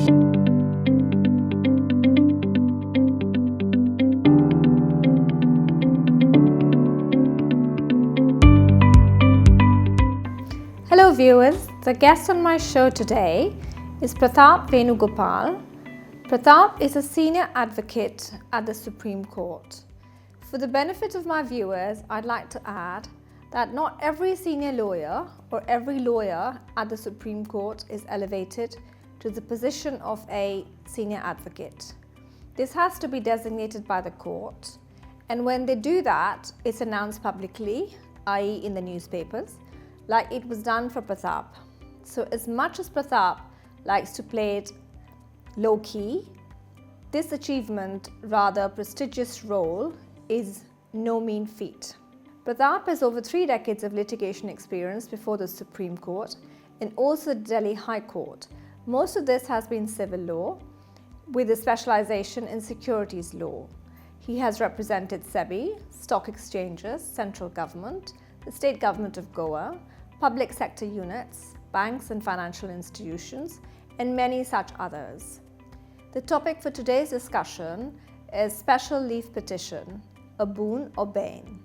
Hello viewers, the guest on my show today is Pratap Venugopal. Pratap is a senior advocate at the Supreme Court. For the benefit of my viewers, I'd like to add that not every senior lawyer or every lawyer at the Supreme Court is elevated to the position of a senior advocate. This has to be designated by the court, and when they do that, it's announced publicly, i.e. in the newspapers, like it was done for Pratap. So as much as Pratap likes to play it low-key, this achievement, rather prestigious role, is no mean feat. Pratap has over 3 decades of litigation experience before the Supreme Court and also the Delhi High Court. Most of this has been civil law with a specialization in securities law. He has represented SEBI, stock exchanges, central government, the state government of Goa, public sector units, banks and financial institutions, and many such others. The topic for today's discussion is Special Leave Petition, a Boon or Bane.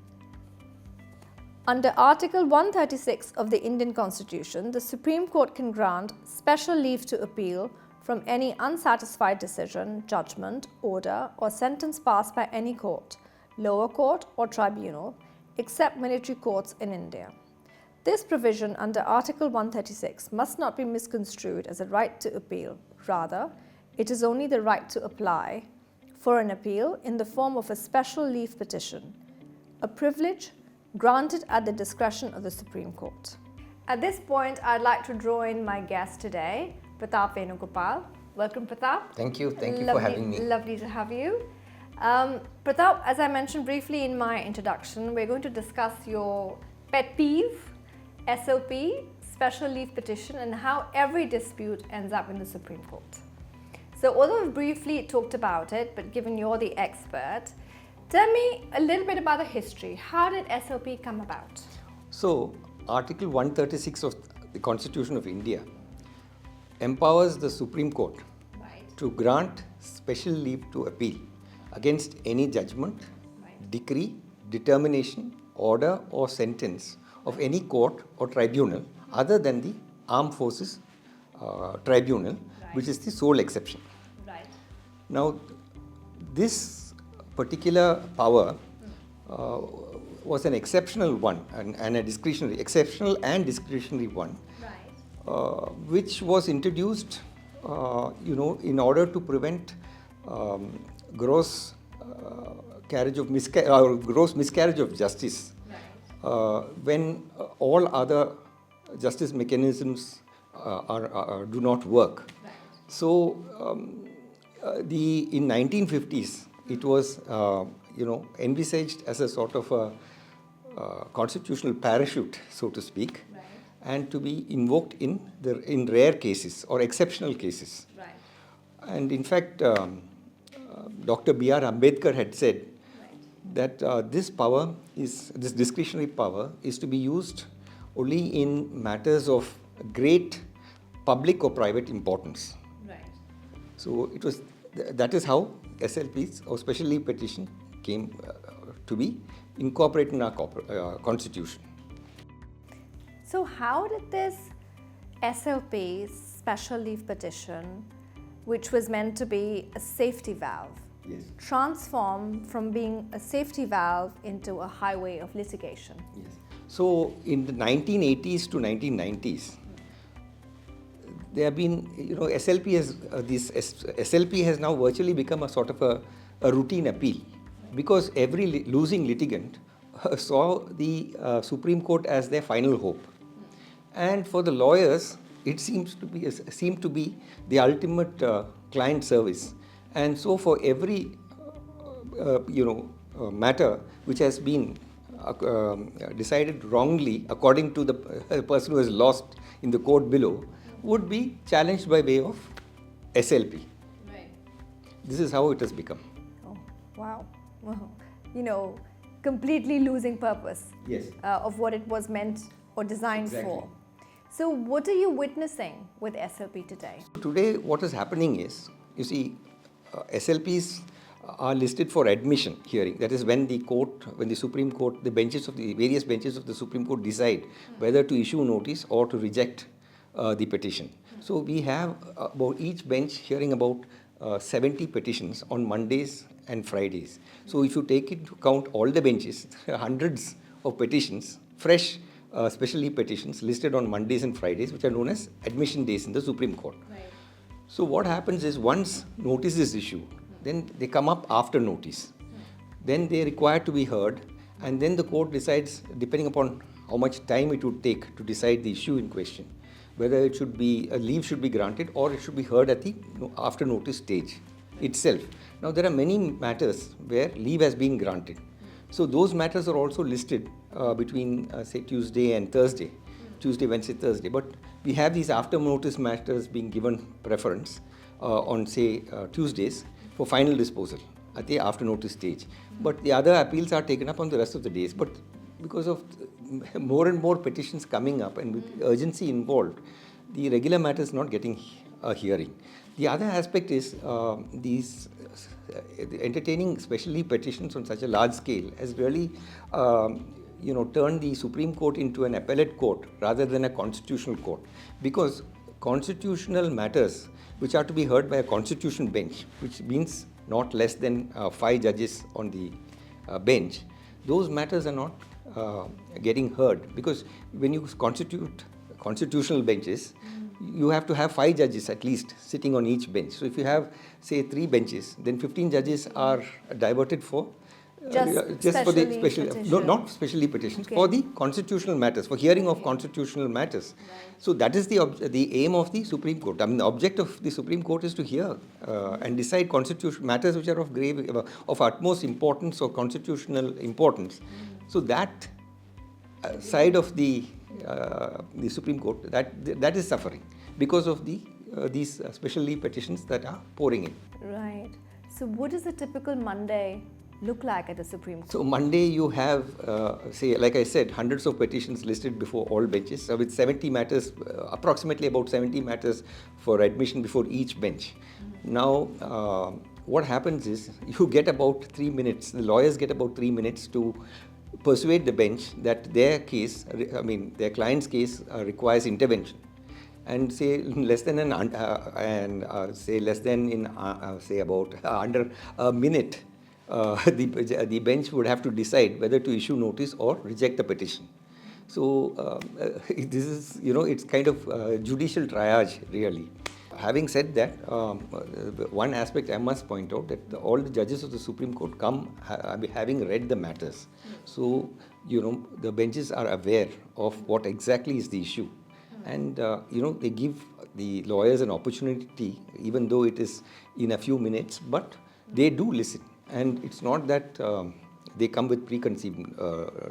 Under Article 136 of the Indian Constitution, the Supreme Court can grant special leave to appeal from any unsatisfied decision, judgment, order, or sentence passed by any court, lower court or tribunal, except military courts in India. This provision under Article 136 must not be misconstrued as a right to appeal. Rather, it is only the right to apply for an appeal in the form of a special leave petition, a privilege granted at the discretion of the Supreme Court. At this point, I'd like to draw in my guest today, Pratap Venugopal. Welcome, Pratap. Thank you for having me. Lovely to have you. Pratap, as I mentioned briefly in my introduction, we're going to discuss your pet peeve, SLP, Special Leave Petition, and how every dispute ends up in the Supreme Court. So although we've briefly talked about it, but given you're the expert, tell me a little bit about the history. How did SLP come about? So, Article 136 of the Constitution of India empowers the Supreme Court to grant special leave to appeal against any judgment, decree, determination, order or sentence of any court or tribunal other than the Armed Forces Tribunal, which is the sole exception. Now, this particular power was an exceptional one and a discretionary, exceptional and discretionary one, which was introduced, in order to prevent gross miscarriage of justice when all other justice mechanisms do not work. So, in 1950s, it was envisaged as a sort of a constitutional parachute, so to speak, and to be invoked in rare cases or exceptional cases. And in fact, Dr. B.R. Ambedkar had said that this discretionary power is to be used only in matters of great public or private importance. So that is how SLPs or Special Leave Petition came to be incorporated in our Constitution. So how did this SLP, Special Leave Petition, which was meant to be a safety valve, transform from being a safety valve into a highway of litigation? So in the 1980s to 1990s, there have been, SLP has now virtually become a sort of a routine appeal, because every losing litigant saw the Supreme Court as their final hope. And for the lawyers, it seemed to be the ultimate client service. And so for every matter which has been decided wrongly according to the person who has lost in the court below, would be challenged by way of SLP. This is how it has become. Oh, wow. Completely losing purpose of what it was meant or designed for. So what are you witnessing with SLP today? Today, what is happening is, you see, SLPs are listed for admission hearing. That is when the Supreme Court, the various benches of the Supreme Court decide whether to issue notice or to reject the petition. So we have about each bench hearing about 70 petitions on Mondays and Fridays. So if you take into account all the benches, there are hundreds of petitions, fresh special leave petitions listed on Mondays and Fridays, which are known as admission days in the Supreme Court. Right. So what happens is once notice is issued, then they come up after notice. Then they are required to be heard, and then the court decides, depending upon how much time it would take to decide the issue in question, whether it should be a leave should be granted or it should be heard at the after notice stage itself. Now there are many matters where leave has been granted. So those matters are also listed between say Tuesday and Thursday, Tuesday, Wednesday, Thursday. But we have these after notice matters being given preference on say Tuesdays for final disposal at the after notice stage. But the other appeals are taken up on the rest of the days. But because of more and more petitions coming up and with urgency involved, the regular matter is not getting a hearing. The other aspect is entertaining special leave petitions on such a large scale has really turned the Supreme Court into an appellate court rather than a constitutional court, because constitutional matters which are to be heard by a constitution bench, which means not less than 5 judges on the bench, those matters are not getting heard, because when you constitute constitutional benches, you have to have 5 judges at least sitting on each bench. So if you have say 3 benches, then 15 judges are diverted for just for the not special leave petitions, for the constitutional matters, for hearing of constitutional matters. Right. So that is the aim of the Supreme Court. I mean, the object of the Supreme Court is to hear and decide constitutional matters which are of utmost importance or constitutional importance. So that side of the Supreme Court, that is suffering because of these special leave petitions that are pouring in. Right. So what does a typical Monday look like at the Supreme Court? So Monday you have, say, like I said, hundreds of petitions listed before all benches, with 70 matters, approximately about 70 matters for admission before each bench. Now, what happens is you get about 3 minutes, the lawyers get about 3 minutes to persuade the bench that their client's case requires intervention. And say less than about under a minute, the bench would have to decide whether to issue notice or reject the petition. So this is, it's kind of judicial triage, really. Having said that, one aspect I must point out that all the judges of the Supreme Court come having read the matters. So, the benches are aware of what exactly is the issue. And, they give the lawyers an opportunity, even though it is in a few minutes, but they do listen. And it's not that they come with preconceived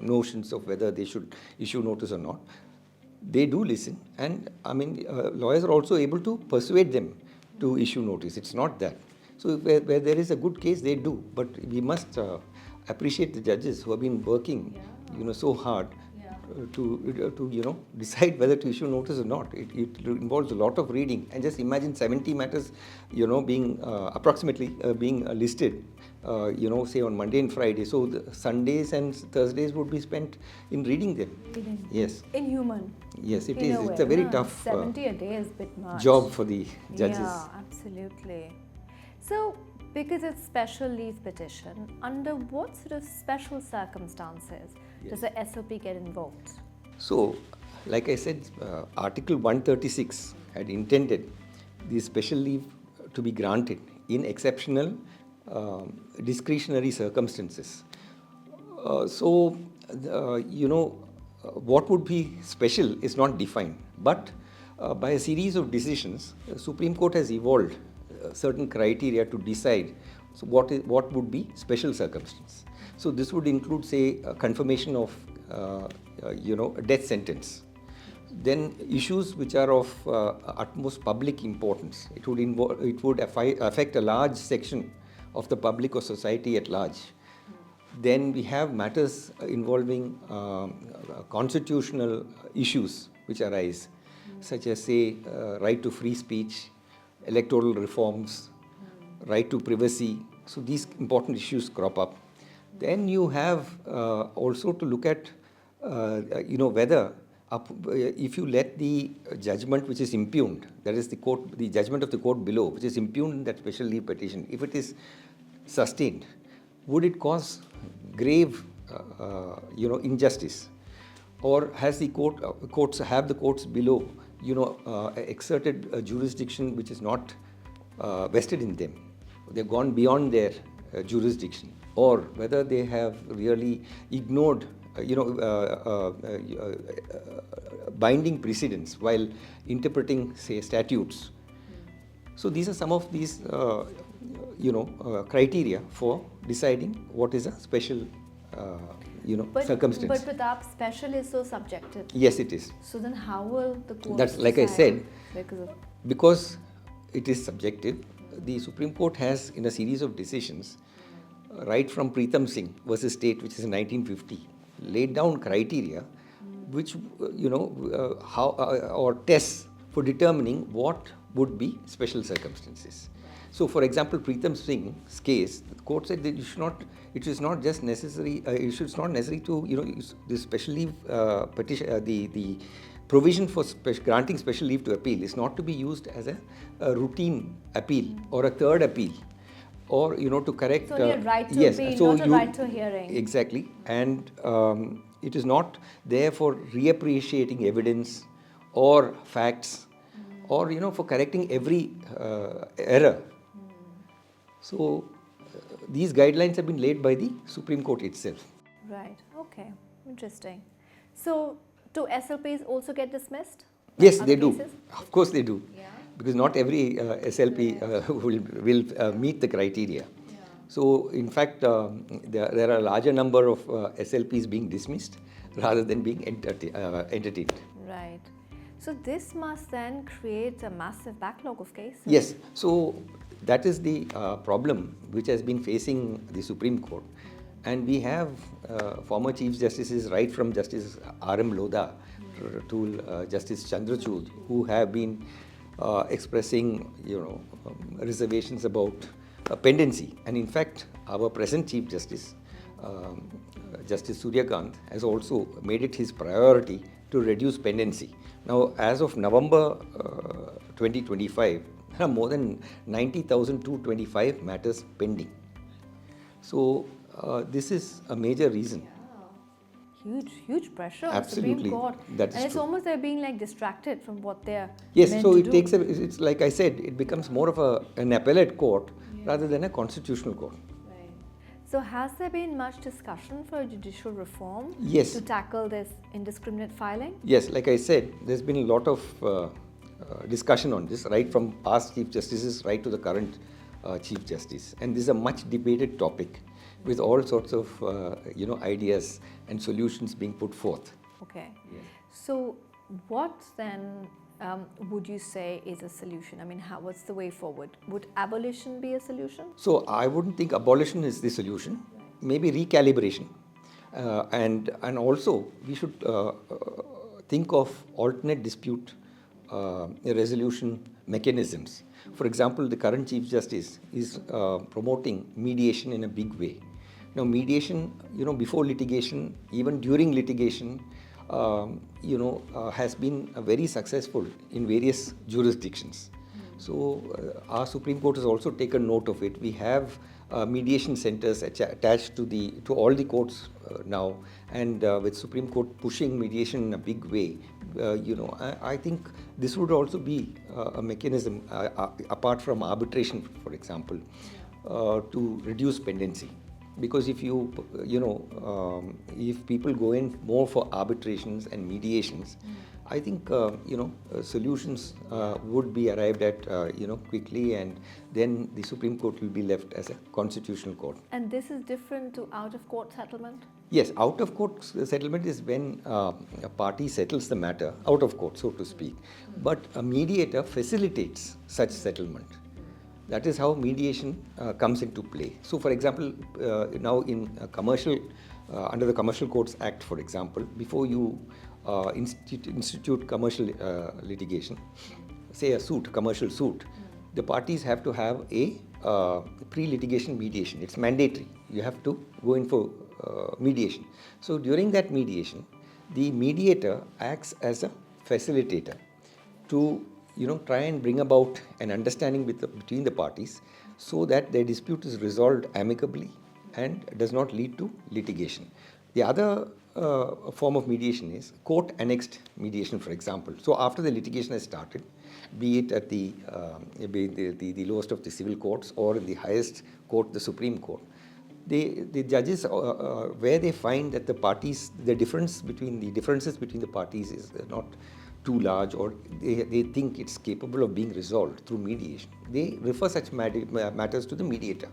notions of whether they should issue notice or not. They do listen, and lawyers are also able to persuade them to issue notice. It's not that. So where there is a good case, they do. But we must appreciate the judges who have been working, so hard to decide whether to issue notice or not. It involves a lot of reading, and just imagine 70 matters, being approximately being listed, say on Monday and Friday. So the Sundays and Thursdays would be spent in reading them. Yes. Inhuman. Yes, it is. It's a very tough 70 a day is a bit much. Job for the judges. Yeah, absolutely. So, because it's special leave petition, under what sort of special circumstances does the SLP get invoked? So, like I said, Article 136 had intended the special leave to be granted in exceptional discretionary circumstances. What would be special is not defined, but by a series of decisions, the Supreme Court has evolved certain criteria to decide what would be special circumstance. So this would include, say, a confirmation of a death sentence. Then issues which are of utmost public importance. It would affect a large section of the public or society at large. Then we have matters involving constitutional issues which arise. such as say right to free speech, electoral reforms, right to privacy. So these important issues crop up. Then you have also to look at whether if you let the judgment which is impugned, that is the judgment of the court below, which is impugned in that special leave petition, if it is sustained, would it cause grave injustice, or has the courts below exerted jurisdiction which is not vested in them? They've gone beyond their jurisdiction, or whether they have really ignored binding precedents while interpreting, say, statutes. So these are some of these criteria for deciding what is a special circumstance. But Pratap, special is so subjective. Yes, it is. So then how will the court That's like I said, because it is subjective, the Supreme Court has, in a series of decisions, right from Pritam Singh versus State, which is in 1950, laid down criteria which, how or tests for determining what would be special circumstances. So, for example, Pritam Singh's case, the court said that it is not just necessary, it is not necessary to, the special leave petition, the provision for granting special leave to appeal is not to be used as a routine appeal or a third appeal, or to correct. So only a right to yes, appeal, so not a right to hearing. Exactly, and it is not there for reappreciating evidence or facts, or for correcting every error. So these guidelines have been laid by the Supreme Court itself. Right. Okay. Interesting. So do SLPs also get dismissed? Yes, they do. Cases? Of course they do. Yeah. Because not every SLP will meet the criteria. Yeah. So in fact, there are a larger number of SLPs being dismissed rather than being entertained. Right. So this must then create a massive backlog of cases. Yes. So that is the problem which has been facing the Supreme Court. And we have former Chief Justices, right from Justice R.M. Lodha to Justice Chandrachud, who have been expressing, reservations about pendency. And in fact, our present Chief Justice, Justice Suryakant, has also made it his priority to reduce pendency. Now, as of November 2025, there are more than 90,225 matters pending. So, this is a major reason. Huge pressure on the Absolutely. Supreme Court. That is and it's true. almost they're being like distracted from what they're Yes, meant so to it do. takes it's like I said, it becomes more of an appellate court rather than a constitutional court. Right. So has there been much discussion for judicial reform Yes. to tackle this indiscriminate filing? Yes, like I said, there's been a lot of discussion on this, right from past Chief Justices right to the current Chief Justice. And this is a much debated topic with all sorts of ideas and solutions being put forth. Okay. Yes. So what then would you say is a solution? I mean, what's the way forward? Would abolition be a solution? So I wouldn't think abolition is the solution. Maybe recalibration, and also we should think of alternate dispute resolution mechanisms. For example, the current Chief Justice is promoting mediation in a big way. Now, mediation, before litigation, even during litigation, has been very successful in various jurisdictions. So, our Supreme Court has also taken note of it. We have mediation centers attached to all the courts now, and with Supreme Court pushing mediation in a big way, I think this would also be a mechanism apart from arbitration, for example, to reduce pendency. Because if if people go in more for arbitrations and mediations, I think solutions would be arrived at quickly, and then the Supreme Court will be left as a constitutional court. And this is different to out-of-court settlement? Yes, out-of-court settlement is when a party settles the matter out of court, so to speak. But a mediator facilitates such settlement. That is how mediation comes into play. So, for example, now in commercial, under the Commercial Courts Act, for example, before you institute commercial litigation, say a suit, commercial suit, the parties have to have a pre-litigation mediation. It's mandatory. You have to go in for mediation. So during that mediation, the mediator acts as a facilitator to try and bring about an understanding between the parties so that their dispute is resolved amicably and does not lead to litigation. The other form of mediation is court annexed mediation, for example. So after the litigation has started, be it at the lowest of the civil courts or in the highest court, the Supreme Court, the judges, where they find that the differences between the parties is not too large, or they think it's capable of being resolved through mediation, they refer such matters to the mediator.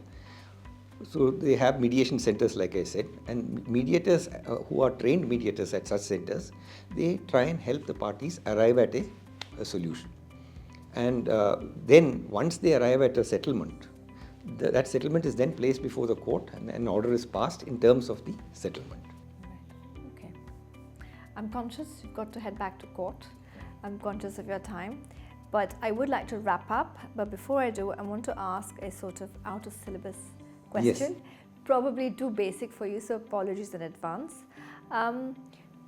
So they have mediation centers, like I said, and mediators who are trained mediators at such centers, they try and help the parties arrive at a solution. And then once they arrive at a settlement, that settlement is then placed before the court and an order is passed in terms of the settlement. Right. Okay. I'm conscious you've got to head back to court. I'm conscious of your time. But I would like to wrap up. But before I do, I want to ask a sort of out of syllabus question. Yes. Probably too basic for you, so apologies in advance.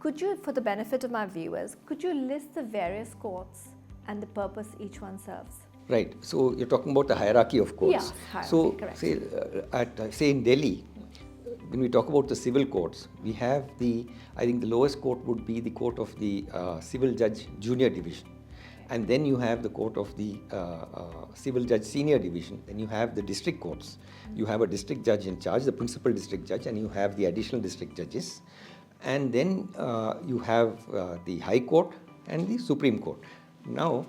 Could you, for the benefit of my viewers, could you list the various courts and the purpose each one serves? Right. So you're talking about the hierarchy of courts. Yeah, hierarchy, so correct. say in Delhi, when we talk about the civil courts, we have I think the lowest court would be the court of the civil judge junior division. And then you have the court of the civil judge senior division. Then you have the district courts. You have a district judge in charge, the principal district judge, and you have the additional district judges. And then you have the High Court and the Supreme Court. Now,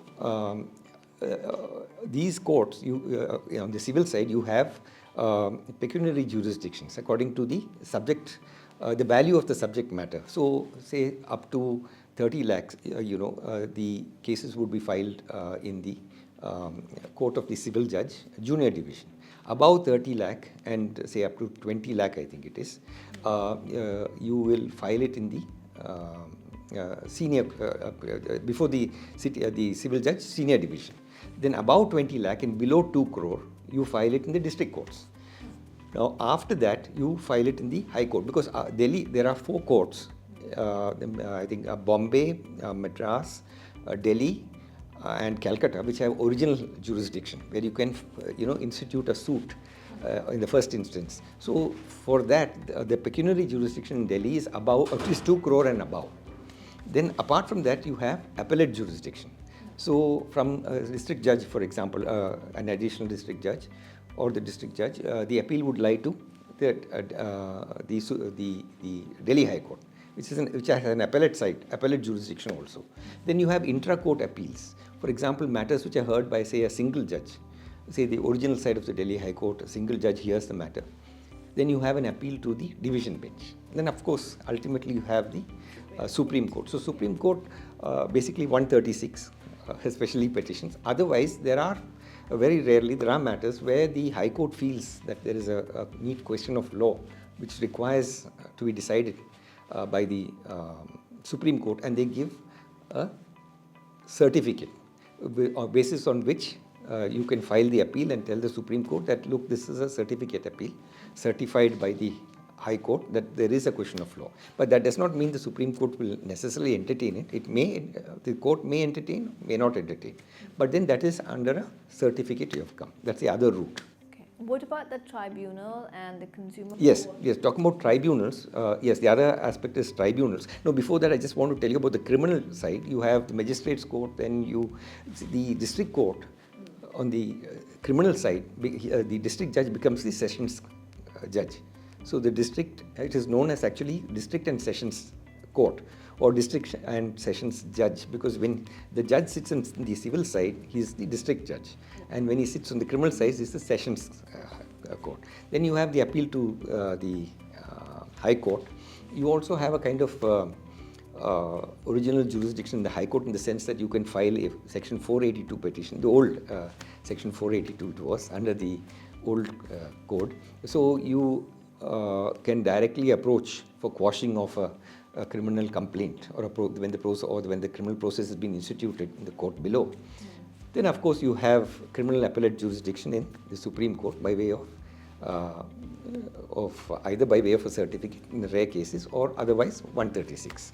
these courts, on the civil side, you have pecuniary jurisdictions according to the subject, the value of the subject matter. So, say up to 30 lakhs, the cases would be filed in the court of the civil judge, junior division. Above 30 lakh and say up to 20 lakh, I think it is, you will file it in the senior, before the civil judge, senior division. Then above 20 lakh and below 2 crore, you file it in the district courts. Now, after that, you file it in the High Court, because Delhi, there are 4 courts. I think Bombay, Madras, Delhi, and Calcutta, which have original jurisdiction, where you can, institute a suit in the first instance. So for that, the pecuniary jurisdiction in Delhi is above, at least 2 crore and above. Then apart from that, you have appellate jurisdiction. So from a district judge, for example, an additional district judge or the district judge, the appeal would lie to the Delhi High Court, which has an appellate jurisdiction also. Then you have intra-court appeals. For example, matters which are heard by, say, a single judge. Say the original side of the Delhi High Court, a single judge hears the matter. Then you have an appeal to the division bench. Then, of course, ultimately you have the Supreme Court. So Supreme Court, basically 136, especially petitions. Otherwise, very rarely, there are matters where the High Court feels that there is a neat question of law which requires to be decided by the Supreme Court, and they give a certificate on basis on which you can file the appeal and tell the Supreme Court that, look, this is a certificate appeal certified by the High Court that there is a question of law. But that does not mean the Supreme Court will necessarily entertain it. The court may entertain, may not entertain. But then that is under a certificate you have come. That's the other route. Okay. What about the tribunal and the consumer court? Yes, talking about tribunals, yes, the other aspect is tribunals. No, before that, I just want to tell you about the criminal side. You have the magistrates court, then the district court. On the criminal side, the district judge becomes the sessions judge. So the district, it is known as actually district and sessions court or district and sessions judge, because when the judge sits on the civil side, he is the district judge, and when he sits on the criminal side, he is the sessions court. Then you have the appeal to the High Court. You also have a kind of original jurisdiction in the High Court, in the sense that you can file a Section 482 petition. The old Section 482 it was under the old code. So you can directly approach for quashing of a criminal complaint or when the criminal process has been instituted in the court below, then of course you have criminal appellate jurisdiction in the Supreme Court by way of either by way of a certificate in rare cases or otherwise 136.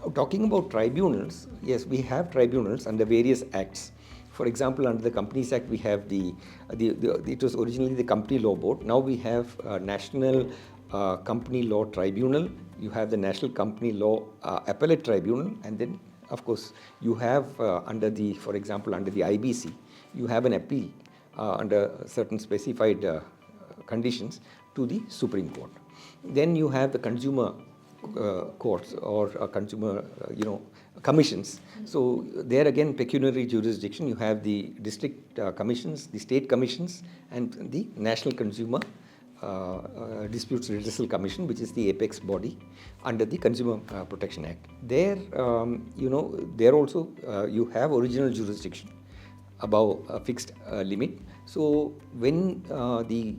Now, talking about tribunals, yes, we have tribunals under various acts. For example, under the Companies Act, we have it was originally the Company Law Board. Now we have National Company Law Tribunal. You have the National Company Law Appellate Tribunal, and then, of course, you have for example, under the IBC, you have an appeal under certain specified conditions to the Supreme Court. Then you have the consumer courts or consumer, commissions. So there again, pecuniary jurisdiction. You have the district commissions, the state commissions, and the National Consumer Disputes Redressal Commission, which is the apex body under the Consumer Protection Act. There, there also you have original jurisdiction above a fixed limit. So when the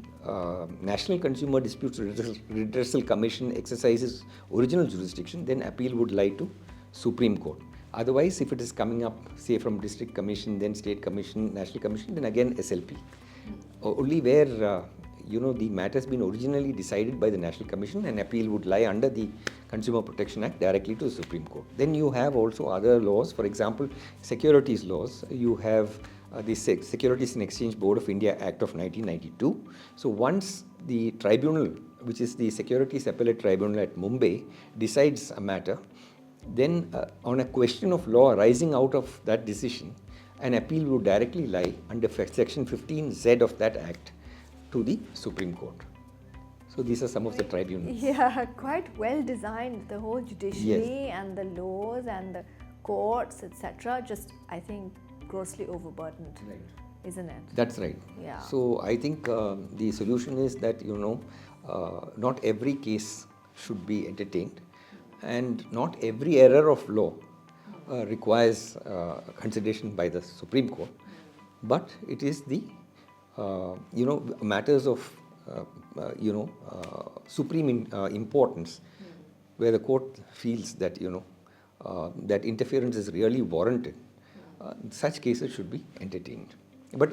National Consumer Disputes Redressal Commission exercises original jurisdiction, then appeal would lie to Supreme Court. Otherwise, if it is coming up, say, from District Commission, then State Commission, National Commission, then again SLP. Only where the matter has been originally decided by the National Commission, and appeal would lie under the Consumer Protection Act directly to the Supreme Court. Then you have also other laws, for example, securities laws. You have the Securities and Exchange Board of India Act of 1992. So once the tribunal, which is the Securities Appellate Tribunal at Mumbai, decides a matter, then on a question of law arising out of that decision, an appeal would directly lie under section 15Z of that act to the Supreme Court. So these are some of the tribunals. Yeah, quite well designed, the whole judiciary and the laws and the courts, etc. Just, I think, grossly overburdened, right, isn't it? That's right. Yeah. So I think the solution is that, not every case should be entertained, and not every error of law requires consideration by the Supreme Court, but it is the matters of supreme importance where the court feels that that interference is really warranted. Such cases should be entertained. But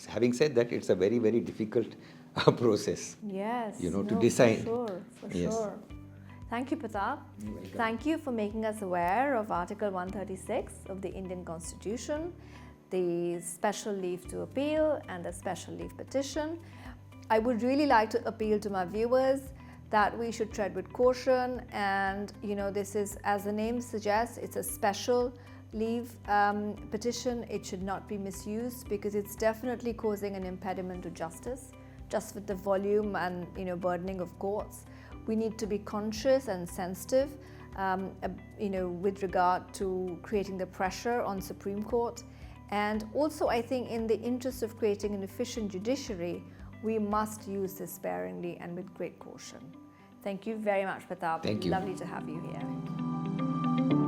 having said that, it's a very, very difficult process. Yes. To design. For sure. Thank you, Pratap. Thank you for making us aware of Article 136 of the Indian Constitution, the special leave to appeal and the special leave petition. I would really like to appeal to my viewers that we should tread with caution, and this is, as the name suggests, it's a special leave petition. It should not be misused because it's definitely causing an impediment to justice, just with the volume and burdening of courts. We need to be conscious and sensitive with regard to creating the pressure on Supreme Court. And also, I think in the interest of creating an efficient judiciary, we must use this sparingly and with great caution. Thank you very much, Pratap. Thank you. Lovely to have you here.